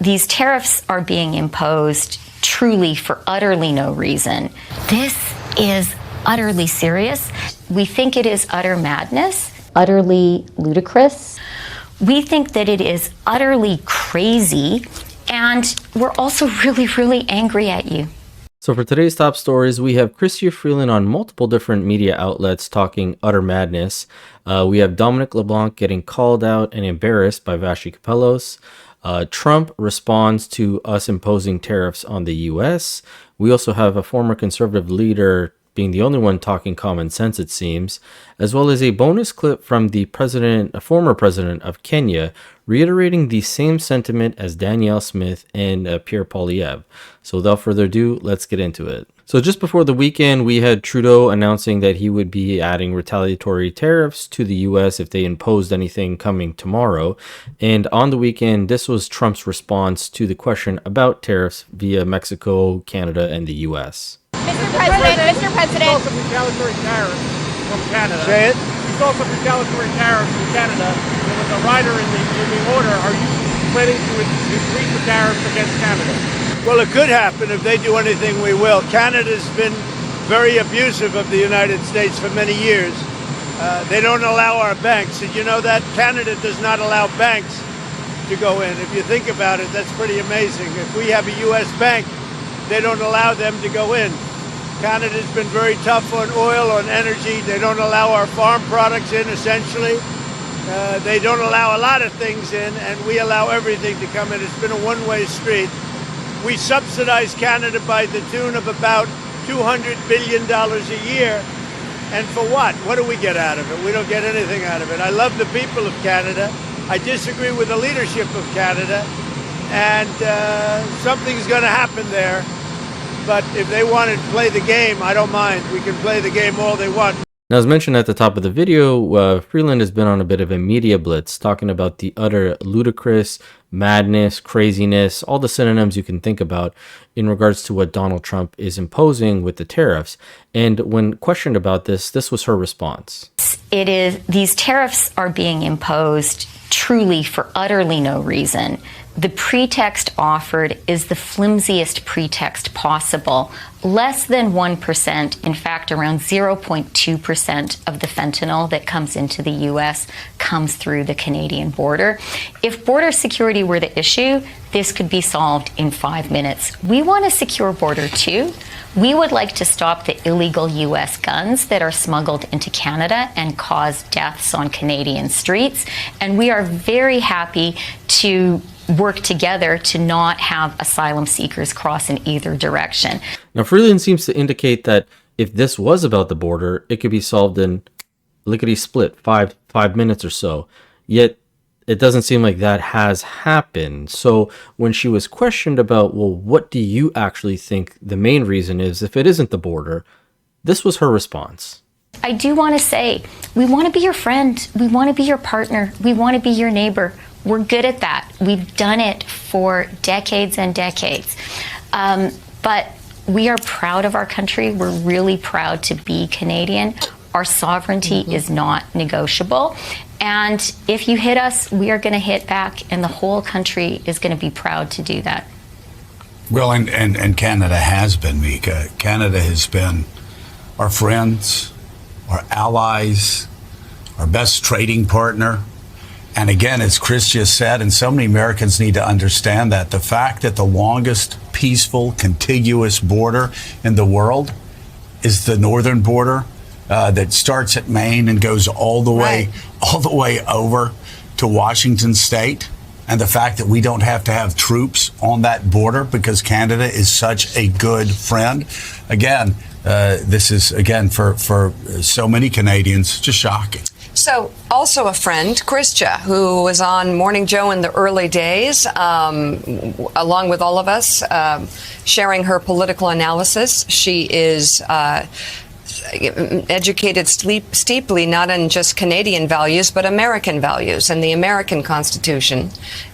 these tariffs are being imposed truly for utterly no reason. This is utterly serious. We think it is utter madness, utterly ludicrous. We think that it is utterly crazy, and we're also really, really angry at you. So for today's top stories, we have Freeland on multiple different media outlets talking utter madness. We have Dominic LeBlanc getting called out and embarrassed by Vashi Capellos. Trump responds to us imposing tariffs on the U.S. We also have a former conservative leader being the only one talking common sense, it seems, as well as a bonus clip from the former president of Kenya, reiterating the same sentiment as Danielle Smith and Pierre Poilievre. So without further ado, let's get into it. So just before the weekend, we had Trudeau announcing that he would be adding retaliatory tariffs to the U.S. if they imposed anything coming tomorrow. And on the weekend, this was Trump's response to the question about tariffs via Mexico, Canada, and the U.S. Mr. President. You saw some retaliatory tariffs from Canada. Say it. You saw some retaliatory tariffs from Canada. There was a rider in the order. Are you planning to increase the tariffs against Canada? Well, it could happen. If they do anything, we will. Canada's been very abusive of the United States for many years. They don't allow our banks. Did you know that? Canada does not allow banks to go in. If you think about it, that's pretty amazing. If we have a U.S. bank, they don't allow them to go in. Canada's been very tough on oil, on energy. They don't allow our farm products in, essentially. They don't allow a lot of things in, and we allow everything to come in. It's been a one-way street. We subsidize Canada by the tune of about $200 billion a year. And for what? What do we get out of it? We don't get anything out of it. I love the people of Canada. I disagree with the leadership of Canada. And something's going to happen there. But if they want to play the game, I don't mind. We can play the game all they want. Now, as mentioned at the top of the video, Freeland has been on a bit of a media blitz talking about the utter ludicrous, madness, craziness, all the synonyms you can think about in regards to what Donald Trump is imposing with the tariffs. And when questioned about this, this was her response. These tariffs are being imposed truly for utterly no reason. The pretext offered is the flimsiest pretext possible. Less than 1%, in fact, around 0.2% of the fentanyl that comes into the U.S. comes through the Canadian border. If border security were the issue, this could be solved in 5 minutes. We want a secure border too. We would like to stop the illegal U.S. guns that are smuggled into Canada and cause deaths on Canadian streets. And we are very happy to work together to not have asylum seekers cross in either direction. Now, Freeland seems to indicate that if this was about the border, it could be solved in lickety-split, five minutes or so. Yet, it doesn't seem like that has happened. So when she was questioned about, well, what do you actually think the main reason is if it isn't the border, this was her response. I do want to say, we want to be your friend. We want to be your partner. We want to be your neighbor. We're good at that. We've done it for decades and decades. But we are proud of our country. We're really proud to be Canadian. Our sovereignty is not negotiable. And if you hit us, we are going to hit back, and the whole country is going to be proud to do that. Well, and Canada has been, Mika. Canada has been our friends, our allies, our best trading partner. And again, as Chris just said, and so many Americans need to understand that, the fact that the longest peaceful, contiguous border in the world is the northern border that starts at Maine and goes all the way over to Washington State. And the fact that we don't have to have troops on that border because Canada is such a good friend. Again, this is, again, for so many Canadians, just shocking. So, also a friend, Christia, who was on Morning Joe in the early days, along with all of us, sharing her political analysis. She is educated steeply, not in just Canadian values, but American values and the American Constitution.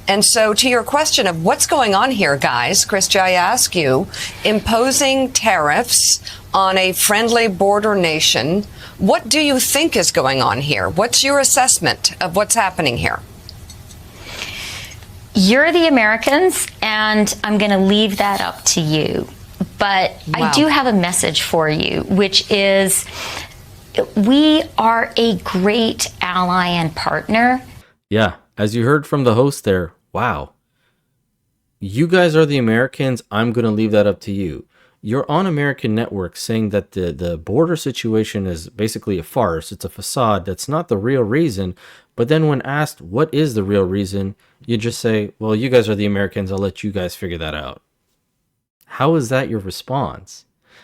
And so to your question of what's going on here, guys, Christia, I ask you, imposing tariffs on a friendly border nation, what do you think is going on here? What's your assessment of what's happening here? You're the Americans, and and I'm going to leave that up to you. But I do have a message for you, which is we are a great ally and partner. Yeah, as you heard from the host there, wow. You guys are the Americans. I'm going to leave that up to you. You're on American networks saying that the border situation is basically a farce. It's a facade. That's not the real reason. But then when asked what is the real reason, you just say, well, you guys are the Americans. I'll let you guys figure that out. How is that your response?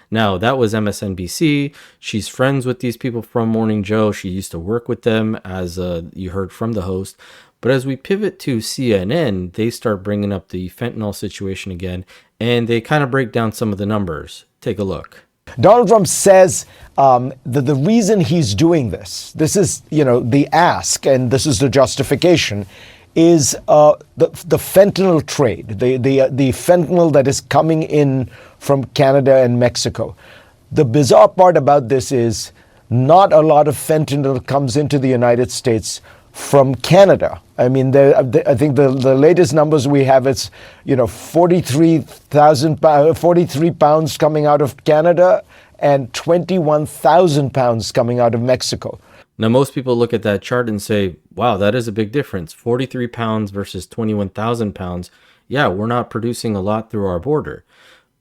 Now, that was MSNBC. She's friends with these people from Morning Joe. She used to work with them, as you heard from the host. But as we pivot to CNN, they start bringing up the fentanyl situation again, and they kind of break down some of the numbers. Take a look. Donald Trump says that the reason he's doing this is, the ask, and this is the justification, is the fentanyl trade, the fentanyl that is coming in from Canada and Mexico. The bizarre part about this is not a lot of fentanyl comes into the United States from Canada. I mean, I think the latest numbers we have, it's 43 pounds coming out of Canada and 21,000 pounds coming out of Mexico. Now, most people look at that chart and say, wow, that is a big difference. 43 pounds versus 21,000 pounds. Yeah, we're not producing a lot through our border.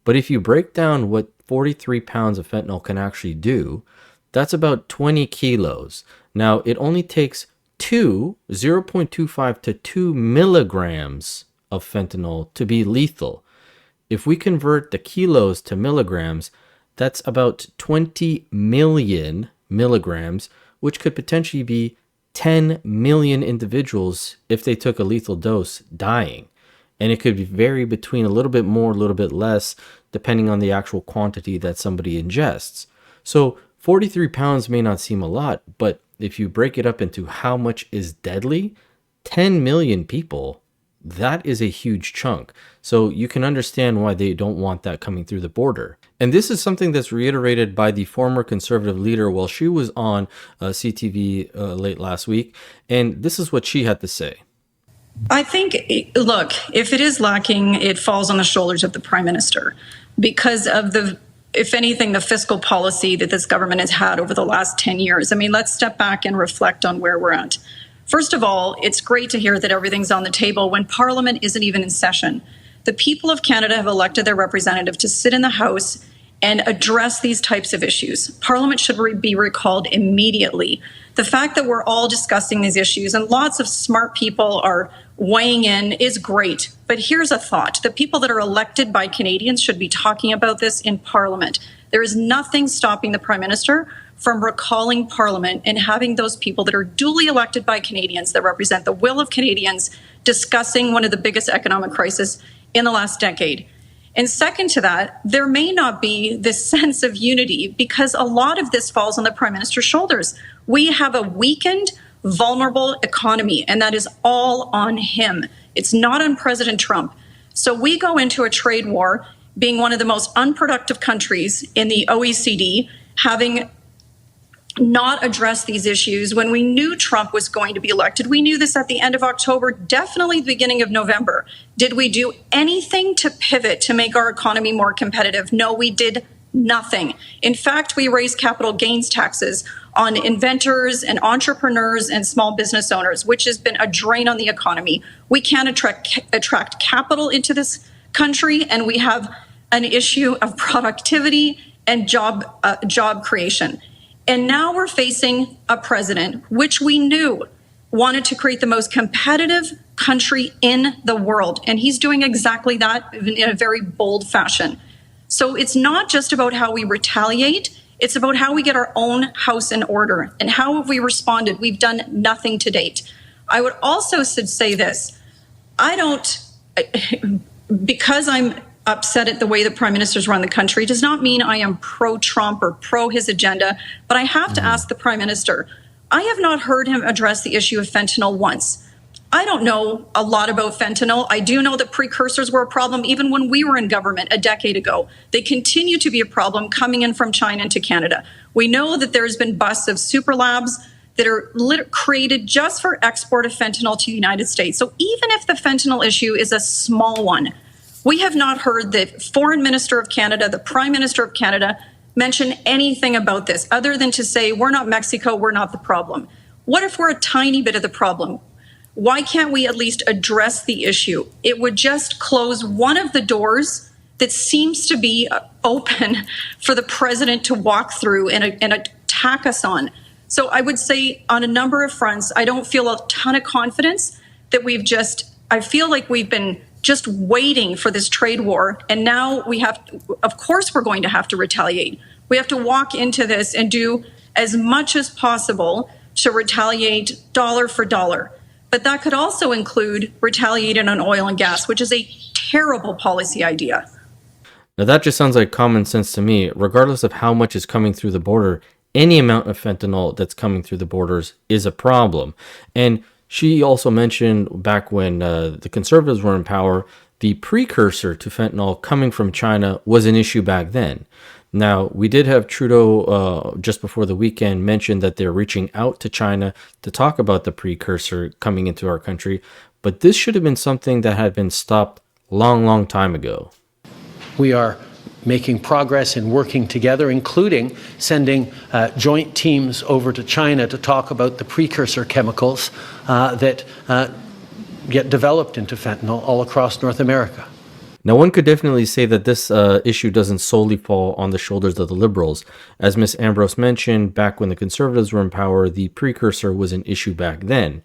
But if you break down what 43 pounds of fentanyl can actually do, that's about 20 kilos. Now, it only takes 0.25 to 2 milligrams of fentanyl to be lethal. If we convert the kilos to milligrams, that's about 20 million milligrams, which could potentially be 10 million individuals if they took a lethal dose dying. And it could vary between a little bit more, a little bit less, depending on the actual quantity that somebody ingests. So 43 pounds may not seem a lot, but if you break it up into how much is deadly, 10 million people, that is a huge chunk. So you can understand why they don't want that coming through the border. And this is something that's reiterated by the former conservative leader while she was on CTV late last week. And this is what she had to say. I think, look, if it is lacking, it falls on the shoulders of the prime minister because of if anything, the fiscal policy that this government has had over the last 10 years. I mean, let's step back and reflect on where we're at. First of all, it's great to hear that everything's on the table when Parliament isn't even in session. The people of Canada have elected their representative to sit in the House and address these types of issues. Parliament should be recalled immediately. The fact that we're all discussing these issues and lots of smart people are weighing in is great. But here's a thought. The people that are elected by Canadians should be talking about this in Parliament. There is nothing stopping the Prime Minister from recalling Parliament and having those people that are duly elected by Canadians that represent the will of Canadians discussing one of the biggest economic crises in the last decade. And second to that, there may not be this sense of unity because a lot of this falls on the Prime Minister's shoulders. We have a weakened, vulnerable economy, and that is all on him. It's not on President Trump. So we go into a trade war being one of the most unproductive countries in the OECD, having not addressed these issues when we knew Trump was going to be elected. We knew this at the end of October, definitely the beginning of November. Did we do anything to pivot to make our economy more competitive? No, we did nothing. In fact, we raised capital gains taxes on inventors and entrepreneurs and small business owners, which has been a drain on the economy. We can't attract capital into this country, and we have an issue of productivity and job creation. And now we're facing a president, which we knew wanted to create the most competitive country in the world. And he's doing exactly that in a very bold fashion. So it's not just about how we retaliate. It's about how we get our own house in order. And how have we responded? We've done nothing to date. I would also say this. Because I'm upset at the way the prime ministers run the country does not mean I am pro-Trump or pro his agenda, but I have to ask the prime minister, I have not heard him address the issue of fentanyl once. I don't know a lot about fentanyl. I do know that precursors were a problem even when we were in government a decade ago. They continue to be a problem coming in from China into Canada. We know that there's been busts of super labs that are created just for export of fentanyl to the United States. So even if the fentanyl issue is a small one, We have not heard the Foreign Minister of Canada, the Prime Minister of Canada, mention anything about this other than to say, we're not Mexico, we're not the problem. What if we're a tiny bit of the problem? Why can't we at least address the issue? It would just close one of the doors that seems to be open for the president to walk through and attack us on. So I would say on a number of fronts, I don't feel a ton of confidence that I feel like we've been just waiting for this trade war. And now of course, we're going to have to retaliate. We have to walk into this and do as much as possible to retaliate dollar for dollar. But that could also include retaliating on oil and gas, which is a terrible policy idea. Now that just sounds like common sense to me. Regardless of how much is coming through the border, any amount of fentanyl that's coming through the borders is a problem. And she also mentioned back when the Conservatives were in power, the precursor to fentanyl coming from China was an issue back then. Now, we did have Trudeau just before the weekend mention that they're reaching out to China to talk about the precursor coming into our country, but this should have been something that had been stopped long time ago. We are making progress in working together, including sending joint teams over to China to talk about the precursor chemicals that get developed into fentanyl all across North America. Now, one could definitely say that this issue doesn't solely fall on the shoulders of the Liberals. As Ms. Ambrose mentioned, back when the Conservatives were in power, the precursor was an issue back then.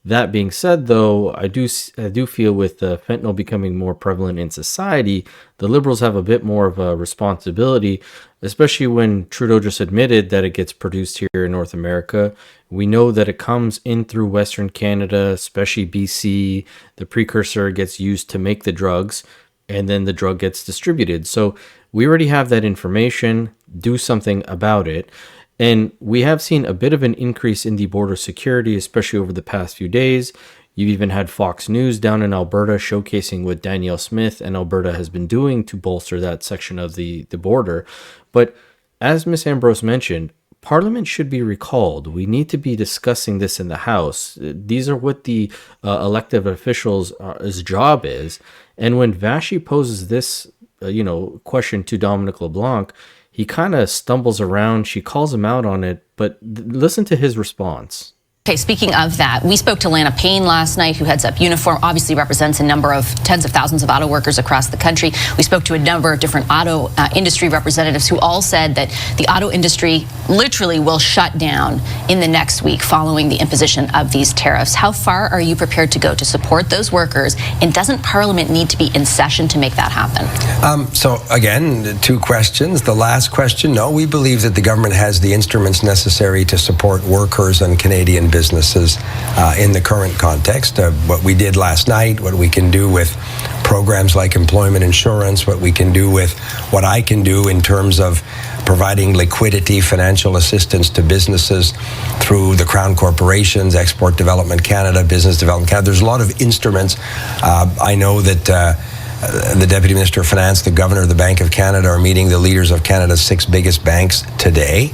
That being said, though, I do feel with fentanyl becoming more prevalent in society, the Liberals have a bit more of a responsibility, especially when Trudeau just admitted that it gets produced here in North America. We know that it comes in through Western Canada, especially BC. The precursor gets used to make the drugs, and then the drug gets distributed. So we already have that information. Do something about it. And we have seen a bit of an increase in the border security, especially over the past few days. You've even had Fox News down in Alberta showcasing what Danielle Smith and Alberta has been doing to bolster that section of the border. But as Ms. Ambrose mentioned, Parliament should be recalled. We need to be discussing this in the House. These are what the elected officials' job is. And when Vashi poses this, question to Dominic LeBlanc, he kind of stumbles around. She calls him out on it, but listen to his response. Okay, speaking of that, we spoke to Lana Payne last night, who heads up Uniform, obviously represents a number of tens of thousands of auto workers across the country. We spoke to a number of different auto industry representatives who all said that the auto industry literally will shut down in the next week following the imposition of these tariffs. How far are you prepared to go to support those workers? And doesn't Parliament need to be in session to make that happen? So again, two questions. The last question, no, we believe that the government has the instruments necessary to support workers and Canadian businesses in the current context. What we did last night, what we can do with programs like employment insurance, what we can do with what I can do in terms of providing liquidity, financial assistance to businesses through the Crown Corporations, Export Development Canada, Business Development Canada. There's a lot of instruments. I know that the Deputy Minister of Finance, the Governor of the Bank of Canada are meeting the leaders of Canada's 6 biggest banks today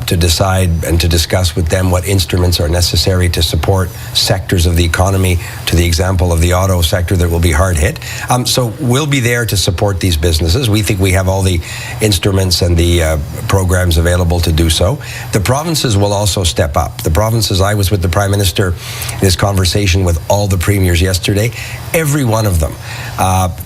to decide and to discuss with them what instruments are necessary to support sectors of the economy, to the example of the auto sector that will be hard hit. So we'll be there to support these businesses. We think we have all the instruments and the programs available to do so. The provinces will also step up. The provinces, I was with the Prime Minister in this conversation with all the premiers yesterday. Every one of them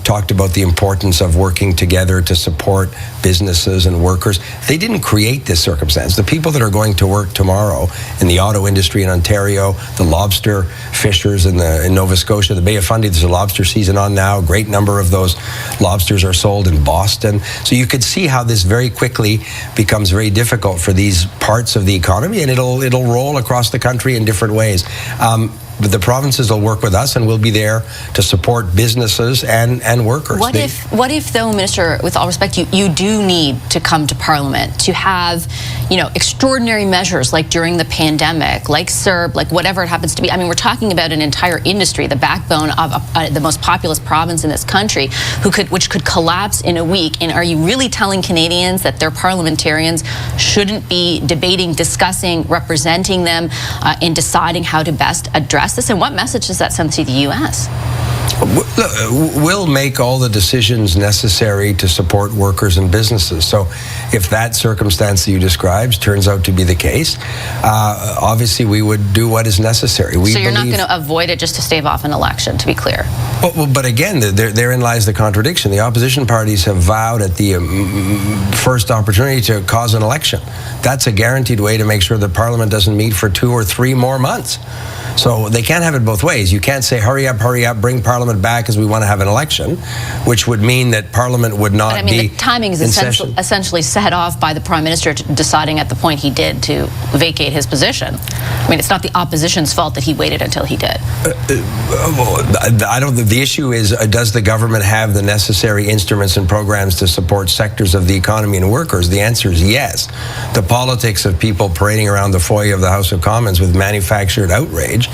talked about the importance of working together to support businesses and workers. They didn't create this circumstance. The people that are going to work tomorrow in the auto industry in Ontario, the lobster fishers in Nova Scotia, the Bay of Fundy, there's a lobster season on now. A great number of those lobsters are sold in Boston. So you could see how this very quickly becomes very difficult for these parts of the economy, and it'll roll across the country in different ways. But the provinces will work with us, and we'll be there to support businesses and workers. What if, though, Minister, with all respect, you do need to come to Parliament to have, extraordinary measures like during the pandemic, like CERB, like whatever it happens to be. I mean, we're talking about an entire industry, the backbone of the most populous province in this country, which could collapse in a week. And are you really telling Canadians that their parliamentarians shouldn't be debating, discussing, representing them in deciding how to best address this? And what message does that send to the U.S.? We'll make all the decisions necessary to support workers and businesses. So if that circumstance that you described turns out to be the case, obviously we would do what is necessary. So you're not going to avoid it just to stave off an election, to be clear? Well, but again, therein lies the contradiction. The opposition parties have vowed at the first opportunity to cause an election. That's a guaranteed way to make sure that Parliament doesn't meet for 2 or 3 more months. So they can't have it both ways. You can't say, hurry up, bring Parliament back because we want to have an election, which would mean that Parliament would not be. But I mean, the timing is essentially set off by the Prime Minister deciding at the point he did to vacate his position. I mean, it's not the opposition's fault that he waited until he did. I don't. The issue is, does the government have the necessary instruments and programs to support sectors of the economy and workers? The answer is yes. The politics of people parading around the foyer of the House of Commons with manufactured outrage,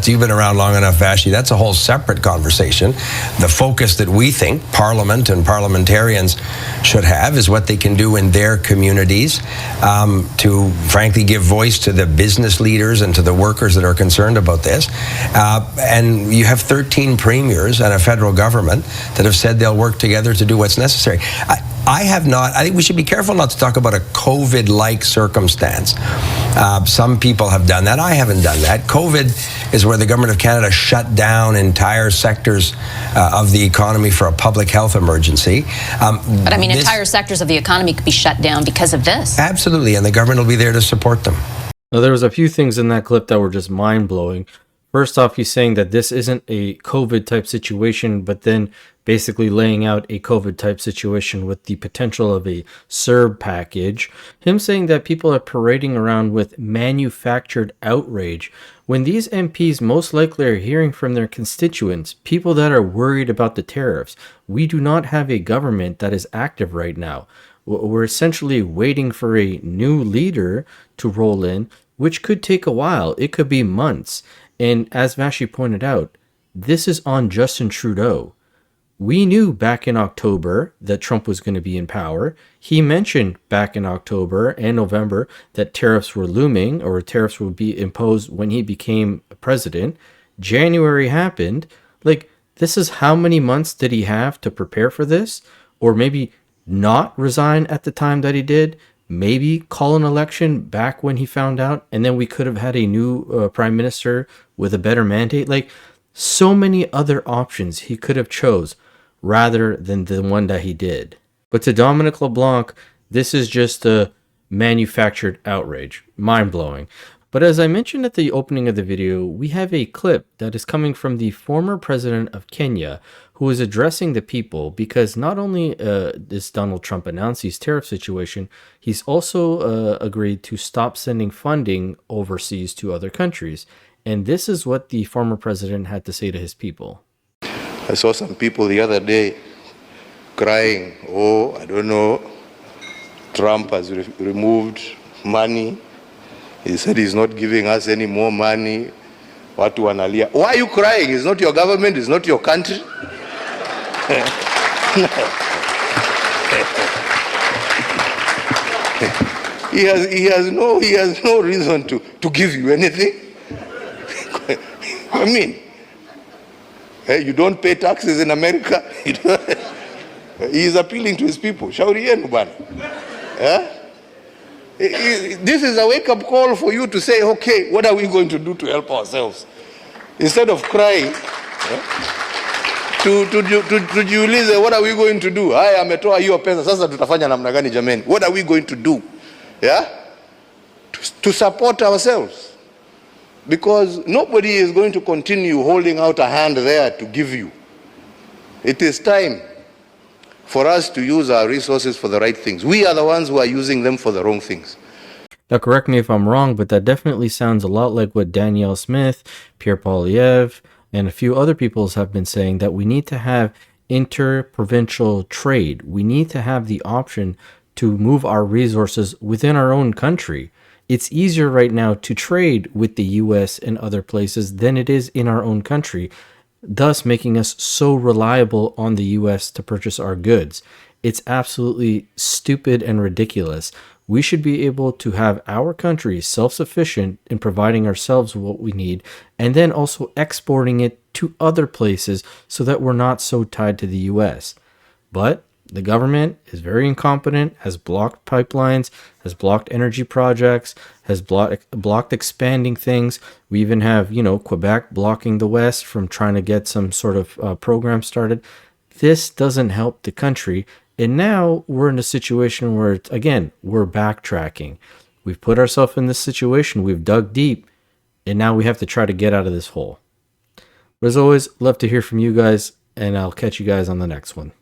you've been around long enough, Vashi, that's a whole separate conversation. The focus that we think Parliament and parliamentarians should have is what they can do in their communities to frankly give voice to the business leaders and to the workers that are concerned about this. And you have 13 premiers and a federal government that have said they'll work together to do what's necessary. I think we should be careful not to talk about a COVID-like circumstance. Some people have done that. I haven't done that. COVID is where the government of Canada shut down entire sectors of the economy for a public health emergency. But I mean, entire sectors of the economy could be shut down because of this. Absolutely, and the government will be there to support them. Now, there was a few things in that clip that were just mind-blowing. First off, he's saying that this isn't a COVID-type situation, but then basically laying out a COVID-type situation with the potential of a CERB package. Him saying that people are parading around with manufactured outrage, when these MPs most likely are hearing from their constituents, people that are worried about the tariffs. We do not have a government that is active right now. We're essentially waiting for a new leader to roll in, which could take a while. It could be months. And as Vashi pointed out, this is on Justin Trudeau. We knew back in October that Trump was going to be in power. He mentioned back in October and November that tariffs were looming, or tariffs would be imposed when he became president. January happened. This is how many months did he have to prepare for this? Or maybe not resign at the time that he did? Maybe call an election back when he found out, and then we could have had a new prime minister with a better mandate. So many other options he could have chose rather than the one that he did. But to Dominic LeBlanc, this is just a manufactured outrage. Mind-blowing. But as I mentioned at the opening of the video, we have a clip that is coming from the former president of Kenya, who is addressing the people, because not only does Donald Trump announce his tariff situation, he's also agreed to stop sending funding overseas to other countries. And this is what the former president had to say to his people. I saw some people the other day crying, oh, I don't know, Trump has removed money. He said he's not giving us any more money. Watu wanalia. Why are you crying? It's not your government, it's not your country. He has no reason to give you anything. I mean, you don't pay taxes in America. He is appealing to his people. Shauri yenu bana. This is a wake-up call for you to say, okay, what are we going to do to help ourselves? Instead of crying, tujiulize, what are we going to do? Haya, ametoa hiyo pesa, sasa tutafanya namna gani jameni? What are we going to do? Yeah? To support ourselves. Because nobody is going to continue holding out a hand there to give you. It is time for us to use our resources for the right things. We are the ones who are using them for the wrong things. Now, correct me if I'm wrong, but that definitely sounds a lot like what Danielle Smith, Pierre Poilievre, and a few other people have been saying, that we need to have inter-provincial trade. We need to have the option to move our resources within our own country. It's easier right now to trade with the US and other places than it is in our own country, thus making us so reliable on the US to purchase our goods. It's absolutely stupid and ridiculous. We should be able to have our country self-sufficient in providing ourselves what we need, and then also exporting it to other places so that we're not so tied to the US. But the government is very incompetent, has blocked pipelines, has blocked energy projects, has blocked expanding things. We even have, Quebec blocking the West from trying to get some sort of program started. This doesn't help the country. And now we're in a situation where, again, we're backtracking. We've put ourselves in this situation. We've dug deep. And now we have to try to get out of this hole. But as always, love to hear from you guys. And I'll catch you guys on the next one.